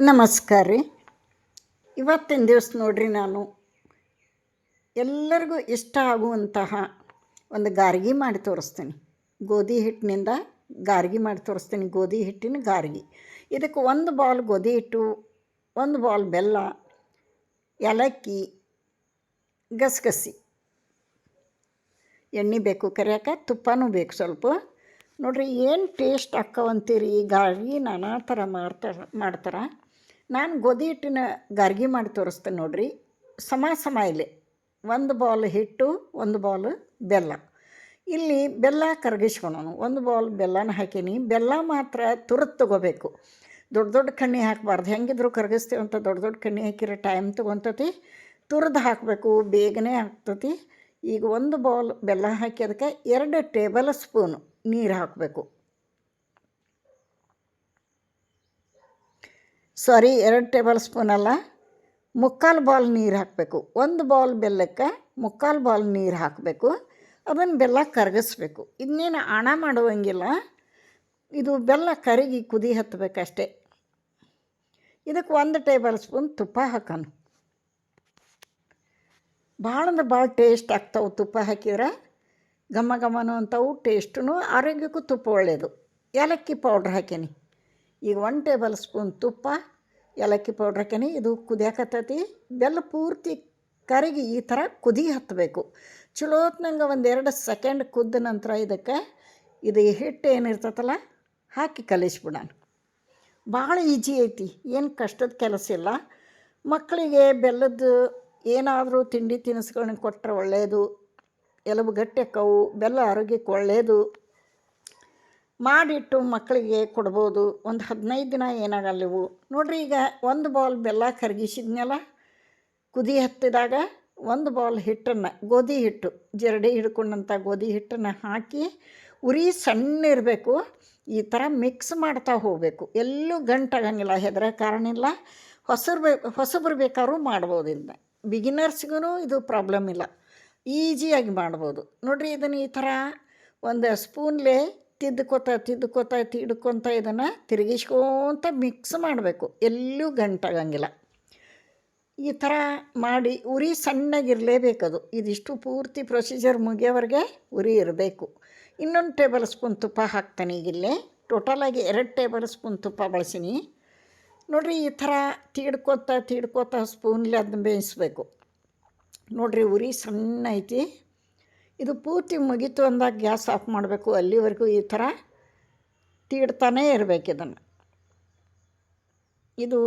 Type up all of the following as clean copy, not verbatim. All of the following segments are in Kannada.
ನಮಸ್ಕಾರ ರೀ. ಇವತ್ತಿನ ದಿವಸ ನೋಡ್ರಿ, ನಾನು ಎಲ್ಲರಿಗೂ ಇಷ್ಟ ಆಗುವಂತಹ ಒಂದು ಗಾರ್ಗಿ ಮಾಡಿ ತೋರಿಸ್ತೀನಿ. ಗೋಧಿ ಹಿಟ್ಟಿನಿಂದ ಗಾರ್ಗಿ ಮಾಡಿ ತೋರಿಸ್ತೀನಿ. ಗೋಧಿ ಹಿಟ್ಟಿನ ಗಾರ್ಗಿ. ಇದಕ್ಕೆ 1 ಬೌಲ್ ಗೋಧಿ ಹಿಟ್ಟು, 1 ಬೌಲ್ ಬೆಲ್ಲ, ಏಲಕ್ಕಿ, ಗಸಗಸಿ, ಎಣ್ಣೆ ಬೇಕು ಕರಿಯಾಕ, ತುಪ್ಪನೂ ಬೇಕು ಸ್ವಲ್ಪ. ನೋಡಿರಿ ಏನು ಟೇಸ್ಟ್ ಅಕ್ಕವಂತೀರಿ. ಈ ಗಾರ್ಗಿ ನಾನಾ ಥರ ಮಾಡ್ತಾರೆ. ನಾನು ಗೋಧಿ ಹಿಟ್ಟಿನ ಗಾರ್ಗಿ ಮಾಡಿ ತೋರಿಸ್ತೇನೆ ನೋಡಿರಿ. ಸಮ ಇಲ್ಲಿ 1 ಬೌಲ್ ಹಿಟ್ಟು, 1 ಬೌಲ್ ಬೆಲ್ಲ. ಇಲ್ಲಿ ಬೆಲ್ಲ ಕರಗಿಸ್ಕೊಳೋನು. 1 ಬೌಲ್ ಬೆಲ್ಲನ ಹಾಕೀನಿ. ಬೆಲ್ಲ ಮಾತ್ರ ತುರಿದು ತೊಗೋಬೇಕು, ದೊಡ್ಡ ಖಣ್ಣಿ ಹಾಕಬಾರ್ದು. ಹೆಂಗಿದ್ರು ಕರಗಿಸ್ತೀವಿ ಅಂತ ದೊಡ್ಡ ಖಣ್ಣಿ ಹಾಕಿರೋ ಟೈಮ್ ತೊಗೊತತಿ. ತುರಿದು ಹಾಕಬೇಕು, ಬೇಗನೆ ಆಗ್ತತಿ. ಈಗ 1 ಬೌಲ್ ಬೆಲ್ಲ ಹಾಕಿ ಅದಕ್ಕೆ 2 ಟೇಬಲ್ ಸ್ಪೂನು ನೀರು ಹಾಕಬೇಕು. 2 ಟೇಬಲ್ ಸ್ಪೂನ್ ಅಲ್ಲ, 3/4 ಬೌಲ್ ನೀರು ಹಾಕಬೇಕು. 1 ಬೌಲ್ ಬೆಲ್ಲಕ್ಕೆ 3/4 ಬೌಲ್ ನೀರು ಹಾಕಬೇಕು. ಅದನ್ನು ಬೆಲ್ಲ ಕರಗಿಸ್ಬೇಕು. ಇದನ್ನೇನು ಆಣ ಮಾಡುವಂಗಿಲ್ಲ. ಇದು ಬೆಲ್ಲ ಕರಗಿ ಕುದಿ ಹತ್ತಬೇಕಷ್ಟೇ. ಇದಕ್ಕೆ 1 ಟೇಬಲ್ ಸ್ಪೂನ್ ತುಪ್ಪ ಹಾಕೋಣ. ಭಾಳ ಅಂದ್ರೆ ಭಾಳ ಟೇಸ್ಟ್ ಆಗ್ತಾವೆ ತುಪ್ಪ ಹಾಕಿದ್ರೆ. ಘಮನೂ ಅಂತಾವು, ಟೇಸ್ಟೂ, ಆರೋಗ್ಯಕ್ಕೂ ತುಪ್ಪ ಒಳ್ಳೆಯದು. ಏಲಕ್ಕಿ ಪೌಡ್ರ್ ಹಾಕೀನಿ. ಈಗ 1 ಟೇಬಲ್ ಸ್ಪೂನ್ ತುಪ್ಪ, ಏಲಕ್ಕಿ ಪೌಡ್ರ್ ಹಾಕೀನಿ. ಇದು ಕುದಿಯಾಕತ್ತೈತಿ. ಬೆಲ್ಲ ಪೂರ್ತಿ ಕರಗಿ ಈ ಥರ ಕುದಿ ಹತ್ತಬೇಕು. ಚಲೋತ್ನಂಗೆ 1-2 ಸೆಕೆಂಡ್ ಕುದ್ದ ನಂತರ ಇದಕ್ಕೆ ಇದು ಹಿಟ್ಟು ಏನಿರ್ತೈತಲ್ಲ ಹಾಕಿ ಕಲಿಸ್ಬಿಡೋಣ. ಭಾಳ ಈಜಿ ಐತಿ, ಏನು ಕಷ್ಟದ ಕೆಲಸ ಇಲ್ಲ. ಮಕ್ಕಳಿಗೆ ಬೆಲ್ಲದ್ದು ಏನಾದರೂ ತಿಂಡಿ ತಿನಿಸುಗಳನ್ನ ಕೊಟ್ಟರೆ ಒಳ್ಳೆಯದು. ಎಲುಬು ಗಟ್ಟಿ ಆಕ್ಕವು. ಬೆಲ್ಲ ಆರೋಗ್ಯಕ್ಕೆ ಒಳ್ಳೆಯದು. ಮಾಡಿಟ್ಟು ಮಕ್ಕಳಿಗೆ ಕೊಡ್ಬೋದು. ಒಂದು 15 ದಿನ ಏನಾಗಲ್ಲ ಇವು. ನೋಡಿರಿ, ಈಗ 1 ಬೌಲ್ ಬೆಲ್ಲ ಕರಗಿಸಿದ್ನಲ್ಲ, ಕುದಿ ಹತ್ತಿದಾಗ 1 ಬೌಲ್ ಹಿಟ್ಟನ್ನು, ಗೋಧಿ ಹಿಟ್ಟು ಜರಡಿ ಹಿಡ್ಕೊಂಡಂಥ ಗೋಧಿ ಹಿಟ್ಟನ್ನು ಹಾಕಿ ಉರಿ ಸಣ್ಣ ಇರಬೇಕು. ಈ ಥರ ಮಿಕ್ಸ್ ಮಾಡ್ತಾ ಹೋಗಬೇಕು. ಎಲ್ಲೂ ಗಂಟಾಗಂಗಿಲ್ಲ, ಹೆದರ ಕಾರಣ ಇಲ್ಲ. ಹೊಸಬ್ರು ಬೇಕಾದ್ರೂ ಮಾಡ್ಬೋದು. ಇದನ್ನ ಬಿಗಿನರ್ಸ್ಗೂ ಇದು ಪ್ರಾಬ್ಲಮ್ ಇಲ್ಲ, ಈಸಿಯಾಗಿ ಮಾಡ್ಬೋದು. ನೋಡಿರಿ, ಇದನ್ನು ಈ ಥರ ಒಂದು ಸ್ಪೂನ್ಲೆ ತಿದ್ಕೊತ ಇದನ್ನು ತಿರುಗಿಸ್ಕೊತ ಮಿಕ್ಸ್ ಮಾಡಬೇಕು. ಎಲ್ಲೂ ಗಂಟಾಗಂಗಿಲ್ಲ. ಈ ಥರ ಮಾಡಿ ಉರಿ ಸಣ್ಣಗಿರಲೇಬೇಕದು. ಇದಿಷ್ಟು ಪೂರ್ತಿ ಪ್ರೊಸೀಜರ್ ಮುಗಿಯೋವರೆಗೆ ಉರಿ ಇರಬೇಕು. 1 ಟೇಬಲ್ ಸ್ಪೂನ್ ತುಪ್ಪ ಹಾಕ್ತಾನೆ. ಈಗಿಲ್ಲೇ ಟೋಟಲಾಗಿ 2 ಟೇಬಲ್ ಸ್ಪೂನ್ ತುಪ್ಪ ಬಳಸೀನಿ. ನೋಡಿರಿ, ಈ ಥರ ತೀಡ್ಕೊತ ಸ್ಪೂನ್ಲೆ ಅದನ್ನ ಬೇಯಿಸ್ಬೇಕು. ನೋಡಿರಿ, ಉರಿ ಸಣ್ಣ ಐತಿ. ಇದು ಪೂರ್ತಿ ಮುಗೀತು ಅಂದಾಗ ಗ್ಯಾಸ್ ಆಫ್ ಮಾಡಬೇಕು. ಅಲ್ಲಿವರೆಗೂ ಈ ಥರ ತೀಡ್ತಾನೇ ಇರಬೇಕು. ಇದನ್ನು ಇದು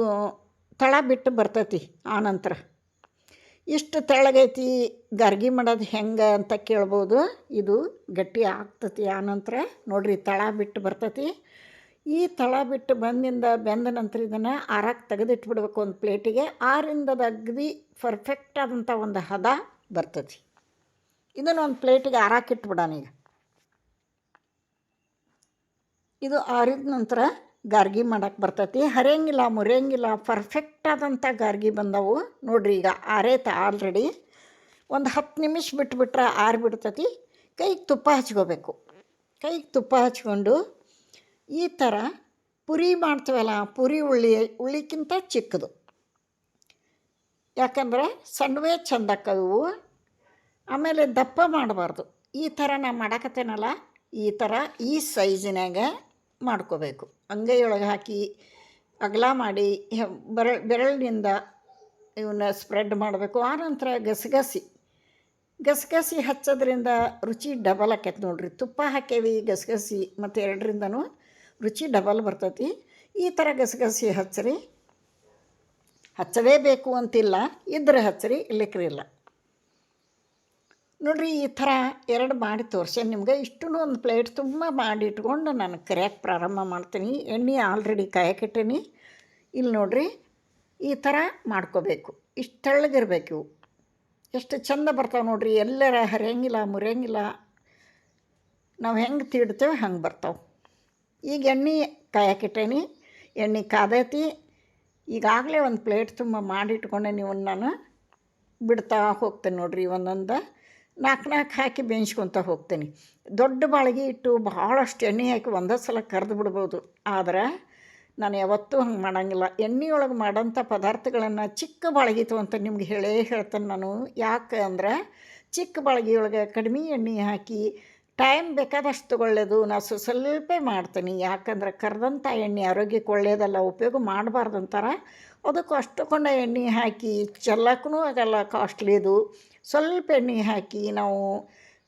ತಳ ಬಿಟ್ಟು ಬರ್ತೈತಿ. ಆನಂತರ ಇಷ್ಟು ತೆಳ್ಳಗೈತಿ, ಗಾರ್ಗಿ ಮಾಡೋದು ಹೆಂಗೆ ಅಂತ ಕೇಳ್ಬೋದು. ಇದು ಗಟ್ಟಿ ಆಗ್ತತಿ ಆನಂತರ. ನೋಡಿರಿ, ತಳ ಬಿಟ್ಟು ಬರ್ತೈತಿ. ಈ ತಳ ಬಿಟ್ಟು ಬೆಂದ ನಂತರ ಇದನ್ನು ಆರಾಕ್ ತೆಗೆದಿಟ್ಬಿಡ್ಬೇಕು ಒಂದು ಪ್ಲೇಟಿಗೆ. ಆರಿಂದದ ಅಗದಿ ಪರ್ಫೆಕ್ಟ್ ಆದಂಥ ಒಂದು ಹದ ಬರ್ತೈತಿ. ಇದನ್ನು ಒಂದು ಪ್ಲೇಟಿಗೆ ಆರಾಕಿಟ್ಬಿಡೋಣ. ಈಗ ಇದು ಆರಿದ ನಂತರ ಗಾರ್ಗಿ ಮಾಡೋಕ್ಕೆ ಬರ್ತೈತಿ. ಹರಿಯಂಗಿಲ್ಲ, ಮುರಿಯಂಗಿಲ್ಲ, ಪರ್ಫೆಕ್ಟ್ ಆದಂಥ ಗಾರ್ಗಿ ಬಂದವು. ನೋಡಿರಿ, ಈಗ ಆರೈತೆ ಆಲ್ರೆಡಿ. ಒಂದು 10 ನಿಮಿಷ ಬಿಟ್ಬಿಟ್ರೆ ಆರಿಬಿಡ್ತೈತಿ. ಕೈಗೆ ತುಪ್ಪ ಹಚ್ಕೋಬೇಕು. ಕೈಗೆ ತುಪ್ಪ ಹಚ್ಕೊಂಡು ಈ ಥರ ಪುರಿ ಮಾಡ್ತೀವಲ್ಲ, ಪುರಿ ಉಳ್ಳಿಕ್ಕಿಂತ ಚಿಕ್ಕದು. ಯಾಕಂದ್ರೆ ಸಣ್ಣವೇ ಚಂದ ಆಕ್ಕವು. ಆಮೇಲೆ ದಪ್ಪ ಮಾಡಬಾರ್ದು. ಈ ಥರ ನಾನು ಮಾಡಾಕತ್ತೇನಲ್ಲ, ಈ ಥರ ಈ ಸೈಜಿನಾಗ ಮಾಡ್ಕೋಬೇಕು. ಅಂಗೈಯೊಳಗೆ ಹಾಕಿ ಅಗಲ ಮಾಡಿ ಬೆರಳಿನಿಂದ ಇವನ್ನ ಸ್ಪ್ರೆಡ್ ಮಾಡಬೇಕು. ಆನಂತರ ಗಸಗಸಿ ಹಚ್ಚೋದ್ರಿಂದ ರುಚಿ ಡಬಲ್ ಆಕೈತೆ. ನೋಡಿರಿ, ತುಪ್ಪ ಹಾಕೇವಿ, ಗಸಗಸಿ ಮತ್ತು 2ರಿಂದನೂ ರುಚಿ ಡಬಲ್ ಬರ್ತೈತಿ. ಈ ಥರ ಗಸಗಸಿ ಹಚ್ಚಲೇಬೇಕು ಅಂತಿಲ್ಲ, ಇದ್ರೆ ಹಚ್ಚಿರಿ, ಇಲ್ಲಿಕ್ರಿಲ್ಲ. ನೋಡಿರಿ, ಈ ಥರ 2 ಮಾಡಿ ತೋರಿಸೇನೆ ನಿಮ್ಗೆ. ಇಷ್ಟೂ ಒಂದು ಪ್ಲೇಟ್ ತುಂಬ ಮಾಡಿ ಇಟ್ಕೊಂಡು ನಾನು ಕರಿಯಕ್ಕೆ ಪ್ರಾರಂಭ ಮಾಡ್ತೀನಿ. ಎಣ್ಣೆ ಆಲ್ರೆಡಿ ಕಾಯಕ್ಕಿಟ್ಟೀನಿ. ಇಲ್ಲಿ ನೋಡಿರಿ, ಈ ಥರ ಮಾಡ್ಕೋಬೇಕು. ಇಷ್ಟು ತೆಳ್ಳಗಿರ್ಬೇಕು ಇವು. ಎಷ್ಟು ಚಂದ ಬರ್ತಾವೆ ನೋಡಿರಿ. ಎಲ್ಲರ ಹರಿಯಂಗಿಲ್ಲ, ಮುರಿಯಂಗಿಲ್ಲ. ನಾವು ಹೆಂಗೆ ತೀಡ್ತೇವೆ ಹಂಗೆ ಬರ್ತಾವೆ. ಈಗ ಎಣ್ಣೆ ಕಾಯಕ್ಕಿಟ್ಟೇನಿ. ಎಣ್ಣೆ ಕಾದೈತಿ. ಈಗಾಗಲೇ ಒಂದು ಪ್ಲೇಟ್ ತುಂಬ ಮಾಡಿಟ್ಕೊಂಡೆ. ನೀವು ನಾನು ಬಿಡ್ತಾ ಹೋಗ್ತೇನೆ ನೋಡಿರಿ. ಒಂದೊಂದು 4 ಹಾಕಿ ಬೇಯಿಸ್ಕೊತ ಹೋಗ್ತೀನಿ. ದೊಡ್ಡ ಬಾಳಿಗೆ ಇಟ್ಟು ಭಾಳಷ್ಟು ಎಣ್ಣೆ ಹಾಕಿ ಒಂದೇ ಸಲ ಕರೆದು ಬಿಡ್ಬೋದು. ಆದರೆ ನಾನು ಯಾವತ್ತೂ ಹಂಗೆ ಮಾಡೋಂಗಿಲ್ಲ. ಎಣ್ಣೆಯೊಳಗೆ ಮಾಡೋಂಥ ಪದಾರ್ಥಗಳನ್ನು ಚಿಕ್ಕ ಬಾಳ್ಗಿ ಅಂತ ನಿಮ್ಗೆ ಹೇಳ್ತೇನೆ ನಾನು. ಯಾಕೆ ಅಂದ್ರೆ ಚಿಕ್ಕ ಬಾಳ್ಗಿಯೊಳಗೆ ಕಡಿಮೆ ಎಣ್ಣೆ ಹಾಕಿ ಟೈಮ್ ಬೇಕಾದಷ್ಟು ತೊಗೊಳ್ಳೋದು. ನಾನು ಸ್ವಲ್ಪ ಮಾಡ್ತೀನಿ, ಯಾಕಂದ್ರೆ ಕರೆದಂಥ ಎಣ್ಣೆ ಆರೋಗ್ಯಕ್ಕೆ ಒಳ್ಳೆಯದಲ್ಲ, ಉಪಯೋಗ ಮಾಡಬಾರ್ದು ಅಂತಾರೆ. ಅದಕ್ಕೂ ಅಷ್ಟುಕೊಂಡ ಎಣ್ಣೆ ಹಾಕಿ ಚೆಲ್ಲಕ್ಕೂ ಆಗಲ್ಲ, ಕಾಸ್ಟ್ಲಿ ಅದು. ಸ್ವಲ್ಪ ಎಣ್ಣೆ ಹಾಕಿ ನಾವು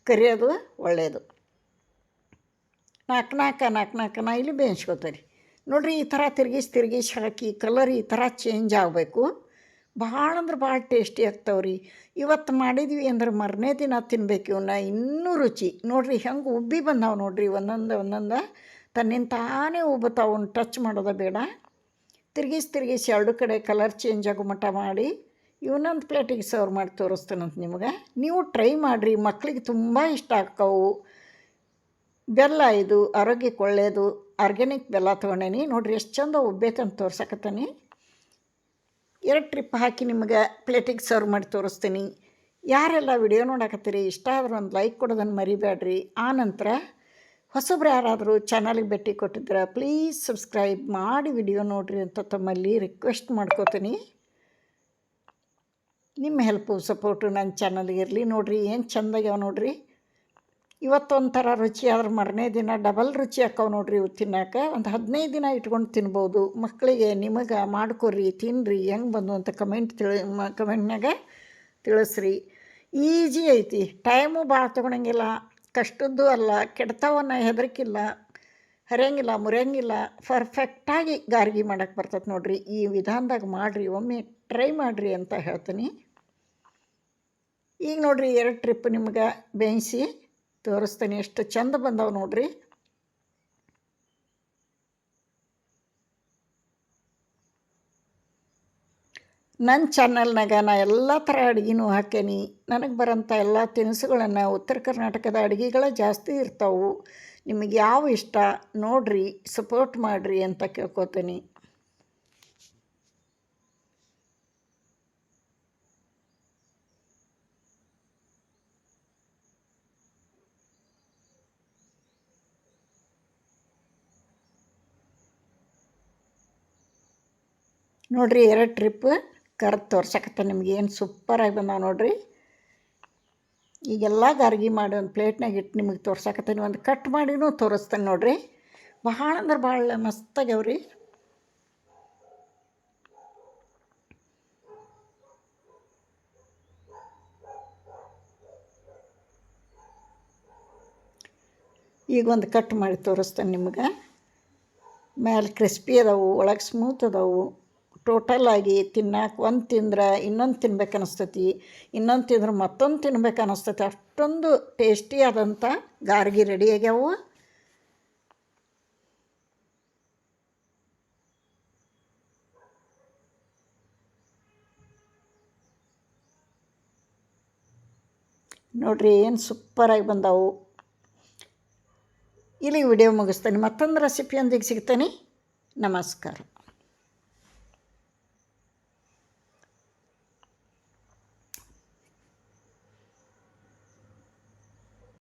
ಕರಿಯೋದು ಒಳ್ಳೆಯದು. ನಾಲ್ಕು ನಾ ಇಲ್ಲಿ ಬೇಯಿಸ್ಕೊತೀರಿ ನೋಡಿರಿ. ಈ ಥರ ತಿರುಗಿಸಿ ಹಾಕಿ ಕಲರ್ ಈ ಥರ ಚೇಂಜ್ ಆಗಬೇಕು. ಭಾಳ ಅಂದ್ರೆ ಭಾಳ ಟೇಸ್ಟಿ ಆಗ್ತಾವ್ರಿ. ಇವತ್ತು ಮಾಡಿದ್ವಿ ಅಂದ್ರೆ ಮರನೇ ದಿನ ತಿನ್ಬೇಕು ಇವನ್ನ, ಇನ್ನೂ ರುಚಿ. ನೋಡಿರಿ ಹೆಂಗೆ ಉಬ್ಬಿ ಬಂದಾವೆ ನೋಡಿರಿ, ಒಂದೊಂದು ತನ್ನಿಂದ ತಾನೇ ಉಬ್ಬುತ್ತಾವೆ. ಅವನ್ನ ಟಚ್ ಮಾಡೋದು ಬೇಡ. ತಿರುಗಿಸಿ ಎರಡು ಕಡೆ ಕಲರ್ ಚೇಂಜ್ ಆಗೋ ಮಟ್ಟ ಮಾಡಿ ಇವನೊಂದು ಪ್ಲೇಟಿಗೆ ಸರ್ವ್ ಮಾಡಿ ತೋರಿಸ್ತೇನಂತ ನಿಮ್ಗೆ. ನೀವು ಟ್ರೈ ಮಾಡಿರಿ, ಮಕ್ಳಿಗೆ ತುಂಬ ಇಷ್ಟ ಆಗ್ತಾವೆ. ಬೆಲ್ಲ ಇದು ಆರೋಗ್ಯಕ್ಕೆ ಒಳ್ಳೆಯದು. ಆರ್ಗ್ಯಾನಿಕ್ ಬೆಲ್ಲ ತೊಗೊಂಡೇನಿ ನೋಡಿರಿ, ಎಷ್ಟು ಚಂದ ಉಬ್ಬೇತಂತ ತೋರ್ಸಕತ್ತೀನಿ. 2 ಟ್ರಿಪ್ ಹಾಕಿ ನಿಮಗೆ ಪ್ಲೇಟಿಗೆ ಸರ್ವ್ ಮಾಡಿ ತೋರಿಸ್ತೀನಿ. ಯಾರೆಲ್ಲ ವಿಡಿಯೋ ನೋಡಕತ್ತೀರಿ, ಇಷ್ಟ ಆದ್ರೆ ಒಂದು ಲೈಕ್ ಕೊಡೋದನ್ನು ಮರಿಬೇಡ್ರಿ. ಆನಂತರ ಹೊಸಬ್ರು ಯಾರಾದರೂ ಚಾನಲ್ಗೆ ಭೇಟಿ ಕೊಟ್ಟಿದ್ರೆ ಪ್ಲೀಸ್ ಸಬ್ಸ್ಕ್ರೈಬ್ ಮಾಡಿ ವಿಡಿಯೋ ನೋಡಿರಿ ಅಂತ ತಮ್ಮಲ್ಲಿ ರಿಕ್ವೆಸ್ಟ್ ಮಾಡ್ಕೋತೀನಿ. ನಿಮ್ಮ ಹೆಲ್ಪು ಸಪೋರ್ಟು ನನ್ನ ಚಾನಲ್ಗೆ ಇರಲಿ. ನೋಡಿರಿ ಏನು ಚೆಂದಾಗ್ಯಾವ ನೋಡಿರಿ. ಇವತ್ತೊಂಥರ ರುಚಿ ಆದ್ರೆ ಮರನೇ ದಿನ ಡಬಲ್ ರುಚಿ ಹಾಕವು ನೋಡಿರಿ. ಇವು ತಿನ್ನೋಕೆ ಒಂದು 15 ದಿನ ಇಟ್ಕೊಂಡು ತಿನ್ಬೋದು. ಮಕ್ಕಳಿಗೆ ನಿಮಗೆ ಮಾಡ್ಕೊರಿ, ತಿನ್ನಿರಿ, ಹೆಂಗೆ ಬಂದು ಅಂತ ಕಮೆಂಟ್ನಾಗ ತಿಳಿಸ್ರಿ. ಈಜಿ ಐತಿ, ಟೈಮು ಭಾಳ ತೊಗೊಳಂಗಿಲ್ಲ, ಕಷ್ಟದ್ದು ಅಲ್ಲ, ಕೆಡ್ತಾವನ್ನ ಹೆದರಿಕಿಲ್ಲ, ಹರಿಯಂಗಿಲ್ಲ, ಮುರಿಯಂಗಿಲ್ಲ. ಪರ್ಫೆಕ್ಟಾಗಿ ಗಾರ್ಗಿ ಮಾಡೋಕ್ಕೆ ಬರ್ತದೆ ನೋಡಿರಿ. ಈ ವಿಧಾನದಾಗ ಮಾಡಿರಿ, ಒಮ್ಮೆ ಟ್ರೈ ಮಾಡಿರಿ ಅಂತ ಹೇಳ್ತೀನಿ. ಈಗ ನೋಡಿರಿ 2 ಟ್ರಿಪ್ ನಿಮ್ಗೆ ಬೇಯಿಸಿ ತೋರಿಸ್ತೀನಿ. ಎಷ್ಟು ಚಂದ ಬಂದವು ನೋಡ್ರಿ. ನನ್ನ ಚಾನಲ್ನಾಗ ನಾ ಎಲ್ಲ ಥರ ಅಡುಗೆನೂ ಹಾಕೇನಿ. ನನಗೆ ಬರೋಂಥ ಎಲ್ಲ ತಿನಿಸುಗಳನ್ನು ಉತ್ತರ ಕರ್ನಾಟಕದ ಅಡುಗೆಗಳೇ ಜಾಸ್ತಿ ಇರ್ತಾವೆ. ನಿಮಗೆ ಯಾವ ಇಷ್ಟ ನೋಡಿರಿ, ಸಪೋರ್ಟ್ ಮಾಡಿರಿ ಅಂತ ಕೇಳ್ಕೊತೀನಿ. ನೋಡಿರಿ 2 ಟ್ರಿಪ್ ಕರೆದು ತೋರ್ಸಕತ್ತ ನಿಮ್ಗೆ ಏನು ಸೂಪರಾಗಿ ಬಂದಾವೆ ನೋಡಿರಿ. ಈಗೆಲ್ಲ ಗಾರ್ಗಿ ಮಾಡಿ ಒಂದು ಪ್ಲೇಟ್ನಾಗ ಇಟ್ಟು ನಿಮಗೆ ತೋರ್ಸಕತ್ತೀನಿ. ಒಂದು ಕಟ್ ಮಾಡಿನೂ ತೋರಿಸ್ತೇನೆ ನೋಡಿರಿ. ಭಾಳ ಅಂದ್ರೆ ಭಾಳ ಮಸ್ತಾಗ್ಯಾವ್ರಿ. ಈಗ ಒಂದು ಕಟ್ ಮಾಡಿ ತೋರಿಸ್ತೇನೆ ನಿಮ್ಗೆ. ಮೇಲೆ ಕ್ರಿಸ್ಪಿ ಅದಾವು, ಒಳಗೆ ಸ್ಮೂತ್ ಅದಾವು. ಟೋಟಲಾಗಿ ತಿನ್ನಕ್ಕೆ ಒಂದು ತಿಂದ್ರೆ ಇನ್ನೊಂದು ತಿನ್ಬೇಕು ಅನ್ನಿಸ್ತೈತಿ, ಇನ್ನೊಂದು ತಿಂದ್ರೆ ಮತ್ತೊಂದು ತಿನ್ಬೇಕು ಅನ್ನಿಸ್ತೈತಿ. ಅಷ್ಟೊಂದು ಟೇಸ್ಟಿ ಆದಂಥ ಗಾರ್ಗಿ ರೆಡಿ ಆಗ್ಯಾವು. ನೋಡಿರಿ ಏನು ಸೂಪರಾಗಿ ಬಂದಾವು. ಇಲ್ಲಿ ವಿಡಿಯೋ ಮುಗಿಸ್ತೇನೆ. ಮತ್ತೊಂದು ರೆಸಿಪಿಯೊಂದಿಗೆ ಸಿಗ್ತೇನೆ. ನಮಸ್ಕಾರ.